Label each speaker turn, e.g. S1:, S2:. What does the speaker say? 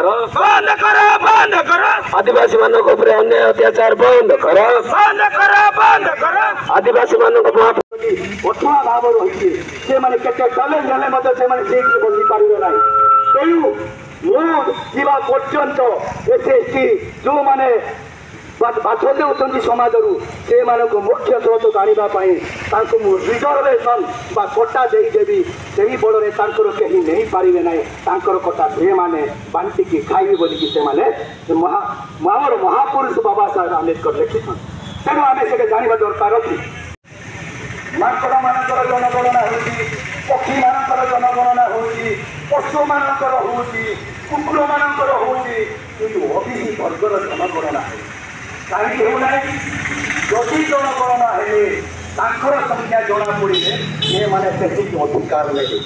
S1: कर आदिवासी मान अन्याय अत्याचार बंद कर आदिवासी मान
S2: अठुआ भाव रही से चैलेंज हेल्ले बसी पारे ना तेणु मुझा पर्यंत एसएसटी जो मैंने बाध देउछन्ति समाज से मुख्य स्रोत आने रिजर्वेशन कोटा देदेवी से बड़े कहीं नहीं पारे ना कोटा से मैंने बांटिकी खाइबे बोलिकी से आमर महापुरुष बाबा साहेब आम्बेडकर लिखिछन् तेणु आम से जानवा दरकार अच्छी माकड़ मानकर जनगणना होगी पक्षी मानकर जनगणना होगी पशु मानकर होगी कुकुर मानकर होगी किंतु ओबीसी वर्गर जनगणना कहीं होना जदि जनगणना है संख्या जना पड़े ये मैंने अधिकार लगे।